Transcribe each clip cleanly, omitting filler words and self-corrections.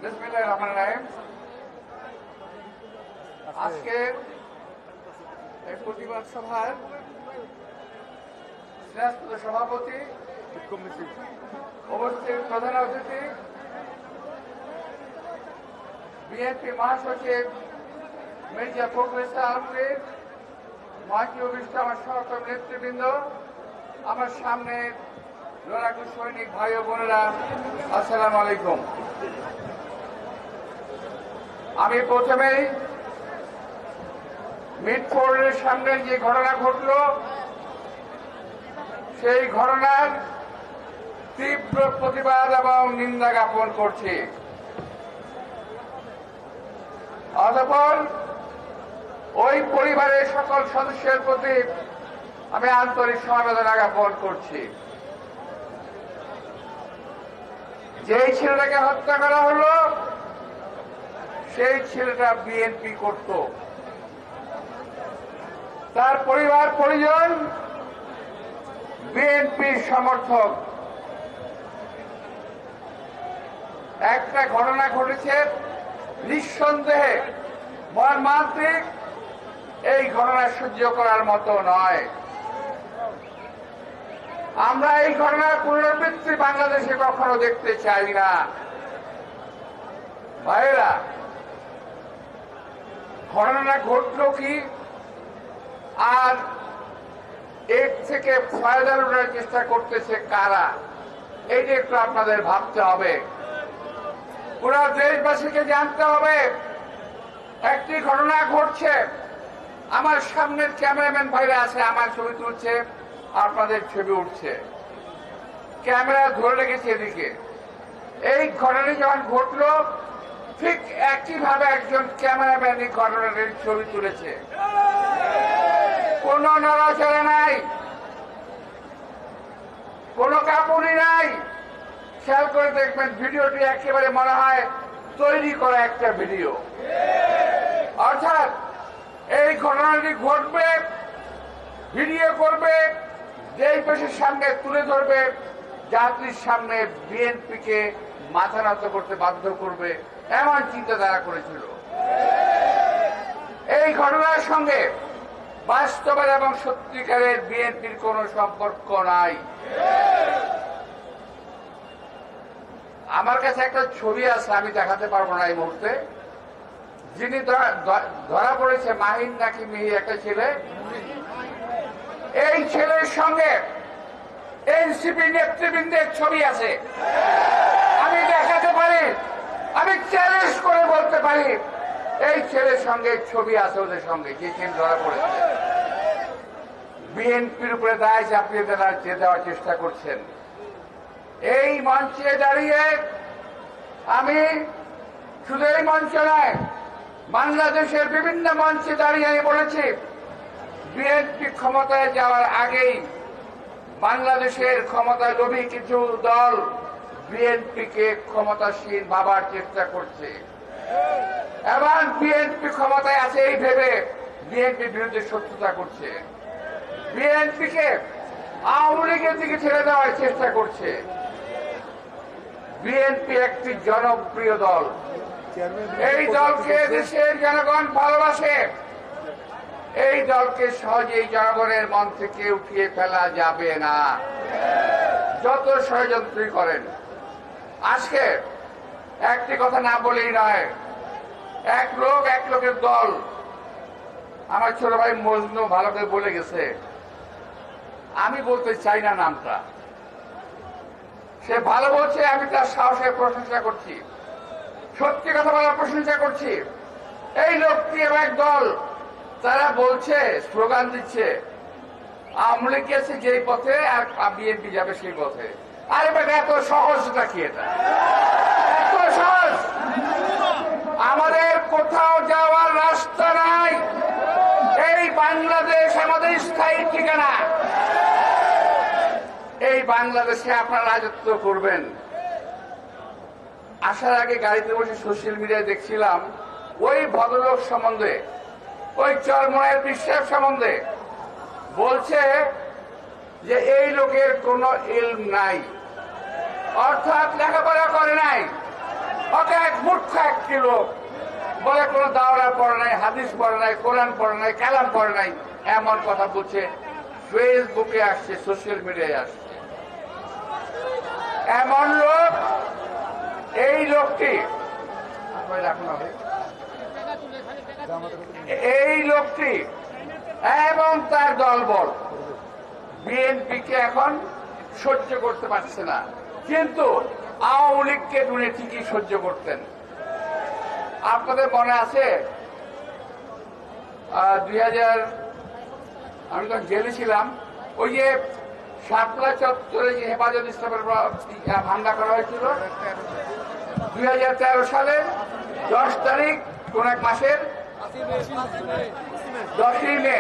বিসমিল্লাহির রহমানির রহিম। আজকের এই প্রতিবাদ সভার স্নেহস্পদ সভাপতি, উপস্থিত প্রধান অতিথি, বিএনপি মহাসচিব মির্জা ফখরুল ইসলাম আলমগীর, মহাজী অভিষ্ট আমার সহকর্মী নেতৃবৃন্দ, আমার সামনে লড়াকু সৈনিক ভাই ও বোনেরা, আসসালামু আলাইকুম। আমি প্রথমেই মিটফোর্ডের সামনে যে ঘটনা ঘটল সেই ঘটনার তীব্র প্রতিবাদ এবং নিন্দা জ্ঞাপন করছি। অতঃপর ওই পরিবারের সকল সদস্যের প্রতি আমি আন্তরিক সমবেদনা জ্ঞাপন করছি। যেই ছেলেটাকে হত্যা করা হলো সেই ছেলেটা বিএনপি করত, তার পরিবার পরিজন বিএনপির সমর্থক। একটা ঘটনা ঘটেছে নিঃসন্দেহে মর্মান্তিক, এই ঘটনা সহ্য করার মতো নয়। আমরা এই ঘটনার পুনরাবৃত্তি বাংলাদেশে কখনো দেখতে চাই না। ভাইয়েরা, ঘটনা ঘটল কি আর এর থেকে ফায়দা লুটার চেষ্টা করতেছে কারা, এইটা একটু আপনাদের ভাবতে হবে। পুরো দেশবাসীকে জানতে হবে একটি ঘটনা ঘটছে, আমার সামনের ক্যামেরাম্যান ভাইরা আছে, আমার ছবি তুলছে, আপনাদের ছবি উঠছে, ক্যামেরা ধরে রেখেছে এদিকে। এই ঘটনা যখন ঘটলো ঠিক একইভাবে একজন ক্যামেরাম্যান এই ঘটনাটির ছবি তুলেছে। কোন নড়াচড়া নাই, কোন কাঁপুনি নাই। খেয়াল করে দেখবেন ভিডিওটি একেবারে মনে হয় তৈরি করা একটা ভিডিও। অর্থাৎ এই ঘটনাটি ঘটবে, ভিডিও করবে, যেই পেশের সামনে তুলে ধরবে, জাতির সামনে বিএনপিকে মাথা নত করতে বাধ্য করবে, এমন চিন্তাধারা করেছিল। এই ঘটনার সঙ্গে বাস্তবের এবং সত্যিকারের বিএনপির কোন সম্পর্ক নাই। আমার কাছে একটা ছবি আছে, আমি দেখাতে পারবো না এই মুহূর্তে। যিনি ধরা পড়েছে মাহিন নাকি মিহি একটা ছেলে, এই ছেলের সঙ্গে এনসিপি নেতৃবৃন্দের ছবি আছে। আমি দেখাতে পারি, আমি চ্যালেঞ্জ করে বলতে পারি এই ছেলের সঙ্গে ছবি আছে ওদের সঙ্গে, যে ছেলে ধরা পড়েছে। বিএনপির উপরে দায় চাপিয়ে দেওয়ার চেষ্টা করছেন। এই মঞ্চে দাঁড়িয়ে আমি শুধু এই মঞ্চ নয়, বাংলাদেশের বিভিন্ন মঞ্চে দাঁড়িয়ে আমি বলেছি বিএনপি ক্ষমতায় যাওয়ার আগেই বাংলাদেশের ক্ষমতায় লোভী কিছু দল বিএনপিকে ক্ষমতাসীন ভাবার চেষ্টা করছে এবং বিএনপি ক্ষমতায় আছে এই ভেবে বিএনপির বিরুদ্ধে শত্রুতা করছে, বিএনপিকে আওয়ামী লীগের দিকে ছেড়ে দেওয়ার চেষ্টা করছে। বিএনপি একটি জনপ্রিয় দল, এই দলকে দেশের জনগণ ভালোবাসে। এই দলকে সহজেই জনগণের মন থেকে উঠিয়ে ফেলা যাবে না, যত ষড়যন্ত্রই করেন। আজকে একটি কথা না বলেই নয়, এক লোকের দল, আমার ছোট ভাই মজনু ভালো করে বলে গেছে, আমি বলতে চাই না নামটা, সে ভালো বলছে, আমি তার সাহসের প্রশংসা করছি, সত্যি কথা বলার প্রশংসা করছি। এই লোকটি এবং এক দল, তারা বলছে, স্লোগান দিচ্ছে আওয়ামী লীগ গেছে যেই পথে আর বিএনপি যাবে সেই পথে। আরে বেটা, এত সহজ নাকি এটা? এত সহজ? আমাদের কোথাও যাওয়ার রাস্তা নাই। এই বাংলাদেশ আমাদের স্থায়ী ঠিকানা। এই বাংলাদেশে আপনারা রাজত্ব করবেন। আসার আগে গাড়িতে বসে সোশ্যাল মিডিয়ায় দেখছিলাম ওই ভদ্রলোক সম্বন্ধে, ওই চরমনায়ের বিশ্বাস সম্বন্ধে বলছে যে এই লোকের কোনো ইলম নাই, অর্থাৎ লেখাপড়া করে নাই, ওকে এক মূর্খ একটি লোক বলে কোনো দাওরা পড়ে নাই, হাদিস পড়ে নাই, কোরআন পড়ে নাই, কালাম পড়ে নাই, এমন কথা বলছে, ফেসবুকে আসছে, সোশ্যাল মিডিয়ায় আসছে। এমন লোক, এই লোকটি এবং তার দলবল বিএনপিকে এখন সহ্য করতে পারছে না, কিন্তু আওয়ামী লীগকে উনি ঠিকই সহ্য করতেন। আপনাদের মনে আছে 2000 আমি তখন জেলে ছিলাম, ওই যে শাপলা চত্বরে যে হেফাজত ইসলামের হামলা করা হয়েছিল 2013 সালের 10 তারিখ কোন এক মাসের 10ই মে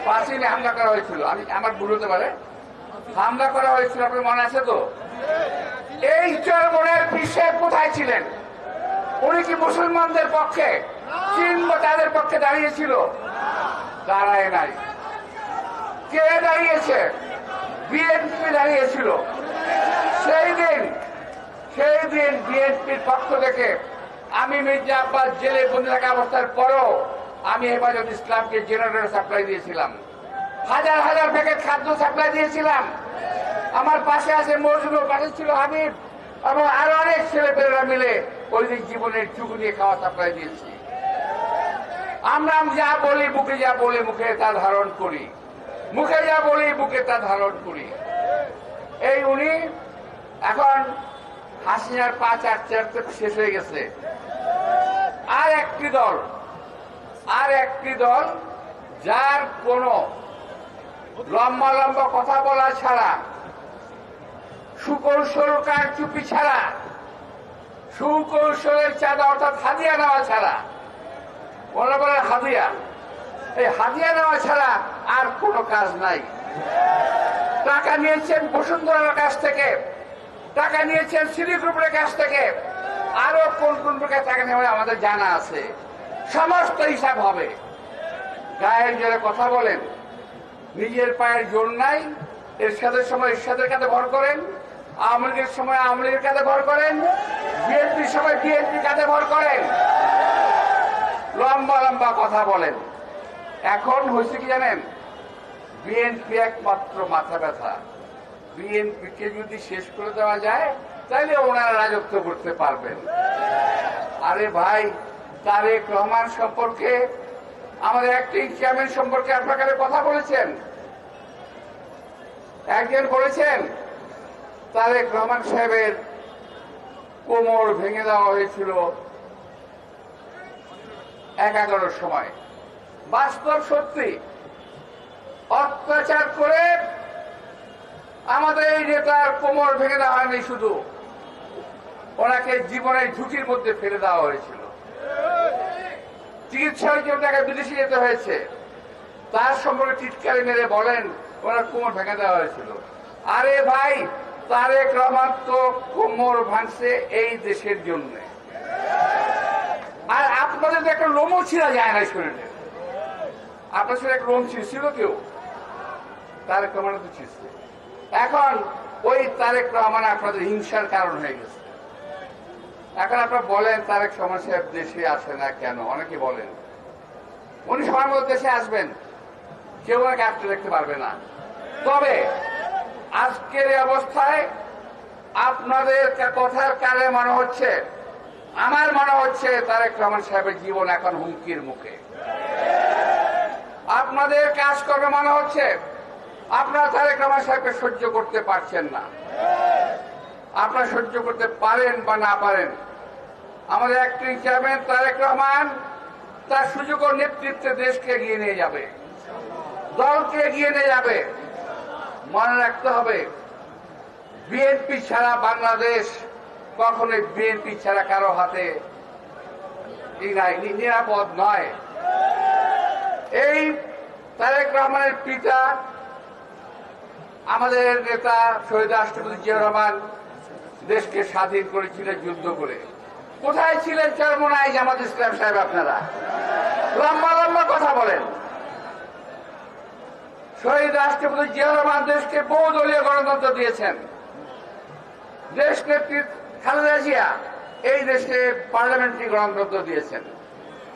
5ই মে হামলা করা হয়েছিল। আমার ভুল হতে পারে, হামলা করা হয়েছিল, আপনার মনে আছে তো? এই চরমনের পিছিয়ে কোথায় ছিলেন? উনি কি মুসলমানদের পক্ষে কিংবা তাদের পক্ষে দাঁড়িয়েছিল? দাঁড়ায় নাই। কে দাঁড়িয়েছে? বিএনপি দাঁড়িয়েছিল। সেই দিন বিএনপির পক্ষ থেকে আমি মির্জা আব্বাস জেলে বন্দি থাকা অবস্থার পরও আমি হেফাজত ইসলামকে জেনারেটর সাপ্লাই দিয়েছিলাম, হাজার হাজার প্যাকেট খাদ্য সাপ্লাই দিয়েছিলাম। আমার পাশে আছে মজনু, পাশে ছিল হাবিব এবং আরো অনেক ছেলেপেলেরা মিলে ওই দিন জীবনের চুক নিয়ে খাওয়া সাপ্লাই দিয়েছি। আমরা যা বলি বুকে, যা বলি মুখে, তা ধারণ করি, মুখে যা বলি বুকে তা ধারণ করি। এই উনি এখন হাসিনার পা চাটতে চাটতে শেষ হয়ে গেছে। আর একটি দল যার কোন লম্বা লম্বা কথা বলা ছাড়া, সুকৌশল কারচুপি ছাড়া, সুকৌশলের চাঁদা অর্থাৎ হাদিয়া নেওয়া ছাড়া, বলা বলে হাদিয়া, এই হাদিয়া নেওয়া ছাড়া আর কোনো কাজ নাই। টাকা নিয়েছেন বসুন্ধরার কাছ থেকে, টাকা নিয়েছেন সিটি গ্রুপের কাছ থেকে, আরো কোন কোন প্রকার টাকা নেওয়া আমাদের জানা আছে, সমস্ত হিসাব হবে। গায়ের জোরে কথা বলেন, নিজের পায়ের জোর নাই, এরশাদের সময় এরশাদের কাছে ভর করেন, আওয়ামী লীগের সময় আওয়ামী লীগের কাছে ভর করেন, বিএনপির সময় বিএনপির কাছে ভর করেন, লম্বা লম্বা কথা বলেন। এখন হয়েছে কি জানেন? বিএনপি একমাত্র মাথা ব্যথা। বিএনপিকে যদি শেষ করে দেওয়া যায় তাহলে ওনারা রাজত্ব করতে পারবেন। আরে ভাই, তারেক রহমান সম্পর্কে, আমাদের অ্যাক্টিং চেয়ারম্যান সম্পর্কে আপনার কাছে কথা বলেছেন, একজন বলেছেন তারেক রহমান সাহেবের কোমর ভেঙে দেওয়া হয়েছিল 11টার সময়। বাস্তব সত্যি, অত্যাচার করে আমাদের এই নেতার কোমর ভেঙে দেওয়া হয়নি, শুধু ওনাকে জীবনের ঝুঁকির মধ্যে ফেলে দেওয়া হয়েছিল। চিকিৎসার জন্য তাকে বিদেশে যেতে হয়েছে, তার সম্পর্কে টিটকারি মেরে বলেন ওনার কোমর ভেঙে দেওয়া হয়েছিল। আরে ভাই, তারেক রহমান তো কোমর ভাঙছে এই দেশের জন্য, আর আপনাদের তো একটা লোমও ছিঁড়া যায় না শরীরে। আপনার সাথে একটা লোম ছিঁড়ছিল কেউ? তারেক রহমান তো ছিঁড়ছে। এখন ওই তারেক রহমান আপনাদের হিংসার কারণ হয়ে গেছে। এখন আপনারা বলেন তারেক রহমান সাহেব দেশে আসে না কেন? অনেকে বলেন উনি সময় মতো দেশে আসবেন, কেউ ওনাকে আটকে দেখতে পারবে না। তবে আজকের এই অবস্থায় আপনাদের কথার কালে মনে হচ্ছে, আমার মনে হচ্ছে তারেক রহমান সাহেবের জীবন এখন হুমকির মুখে। আপনাদের কাজ করবে মনে হচ্ছে আপনারা তারেক রহমান সাহেবকে সহ্য করতে পারছেন না। আপনারা সহ্য করতে পারেন বা না পারেন, আমাদের অ্যাক্টিং চেয়ারম্যান তারেক রহমান তার সুযোগ ও নেতৃত্বে দেশকে এগিয়ে নিয়ে যাবে, দলকে এগিয়ে নিয়ে যাবে। মনে রাখতে হবে, বিএনপি ছাড়া বাংলাদেশ কখনোই বিএনপি ছাড়া কারো হাতে নিরাপদ নয়। এই তারেক রহমানের পিতা আমাদের নেতা শহীদ রাষ্ট্রপতি জিয়া রহমান দেশকে স্বাধীন করেছিলেন যুদ্ধ করে। কোথায় ছিলেন চরমোনাই জামাত ইসলাম সাহেব? আপনারা লম্বা লম্বা কথা বলেন। শহীদ রাষ্ট্রপতি জিয়া রহমান দেশকে বহুদলীয় গণতন্ত্র দিয়েছেন, খালেদা জিয়া এই দেশে পার্লামেন্টারি গণতন্ত্র দিয়েছেন।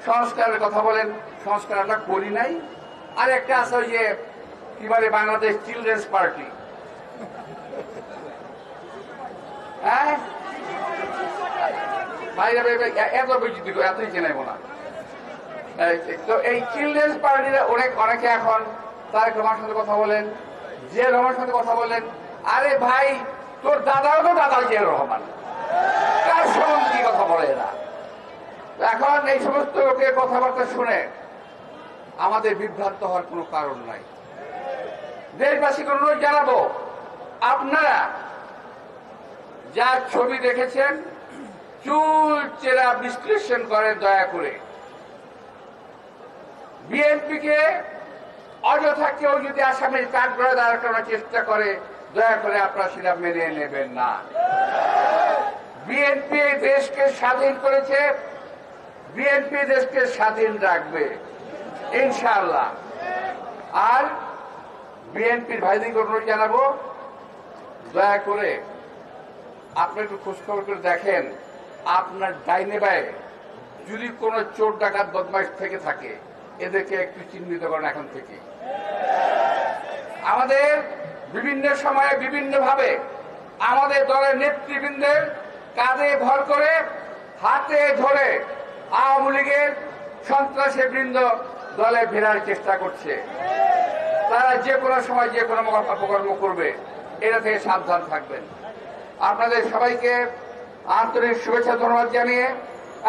সংস্কারের কথা বলেন, সংস্কার আমরা করি নাই। আর একটা আছে ওই যে কি বলে বাংলাদেশ চিলড্রেন্স পার্টি, হ্যাঁ এত বিচিত্র এতই চেনাইব না। তো এই চিলড্রেন্স পার্টির অনেকে এখন তারেক রহমানের সাথে কথা বলেন, জিয়া রহমানের সাথে কথা বলেন। আরে ভাই, তোর দাদাও তো দাদা জিয়া রহমান, কার সম্বন্ধে কি কথা বলে এরা? এখন এই সমস্ত লোকের কথাবার্তা শুনে আমাদের বিভ্রান্ত হওয়ার কোনো কারণ নাই। দেশবাসীকে অনুরোধ জানাবো, আপনারা যা ছবি দেখেছেন চুল চেরা বিশ্লেষণ করেন দয়া করে। বিএনপিকে অযথা কেউ যদি আসামির কাঠগড়ায় দাঁড় করানোর চেষ্টা করে, দয়া করে আপনারা সেটা মেনে নেবেন না। বিএনপি দেশকে স্বাধীন করেছে, বিএনপি দেশকে স্বাধীন রাখবে ইনশাআল্লাহ। আর বিএনপির ভাইদেরকে অনুরোধ জানাবো, দয়া করে আপনি একটু খোঁজখবর করে দেখেন আপনার ডাইনে বায়ে যদি কোনো চোর ডাকাত বদমাইশ থেকে থাকে, এদেরকে একটু চিহ্নিত করেন এখন থেকে। আমাদের বিভিন্ন সময়ে বিভিন্ন ভাবে আমাদের দলের নেতৃবৃন্দের কাঁধে ভর করে হাতে ধরে আওয়ামী লীগের সন্ত্রাসী বৃন্দ দলে ফেরার চেষ্টা করছে। তারা যে কোনো সময় যে কোনো অপকর্ম করবে, এটা থেকে সাবধান থাকবেন। আপনাদের সবাইকে আন্তরিক শুভেচ্ছা ধন্যবাদ জানিয়ে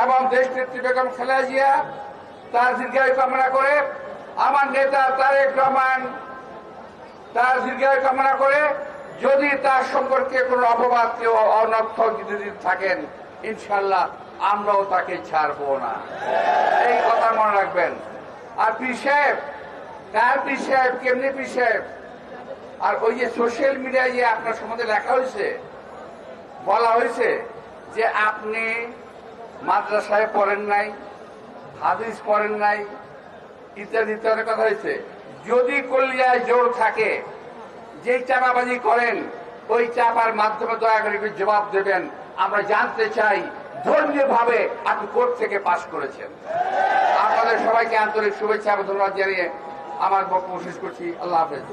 এবং দেশ নেত্রী বেগম খালেদা জিয়া তার দীর্ঘায়ু কামনা করে, আমার নেতা তারেক রহমান তার দীর্ঘায়ু কামনা করে, যদি তার সম্পর্কে কোনো অপবাদ কেউ অনর্থ যদি থাকেন, ইনশাল্লাহ আমরাও তাকে ছাড়বো না, এই কথা মনে রাখবেন। আর পীর সাহেব, কার পীর সাহেব, কেমনি পীর সাহেব? আর ওই যে সোশ্যাল মিডিয়ায় যে আপনার সম্বন্ধে লেখা হয়েছে, বলা হয়েছে যে আপনি মাদ্রাসায় পড়েন নাই, হাদিস পড়েন নাই, ইত্যাদি ইত্যাদি কথা হয়েছে। যদি কলিয়ায় জোর থাকে, যেই চাপাবাজি করেন ওই চাপার মাধ্যমে দয়া করে জবাব দেবেন। আমরা জানতে চাই ধর্মীয় ভাবে আপনি কোর্ট থেকে পাশ করেছেন। আপনাদের সবাইকে আন্তরিক শুভেচ্ছা এবং ধন্যবাদ জানিয়ে আমার বক্তব্য শেষ করছি। আল্লাহ হাফেজ।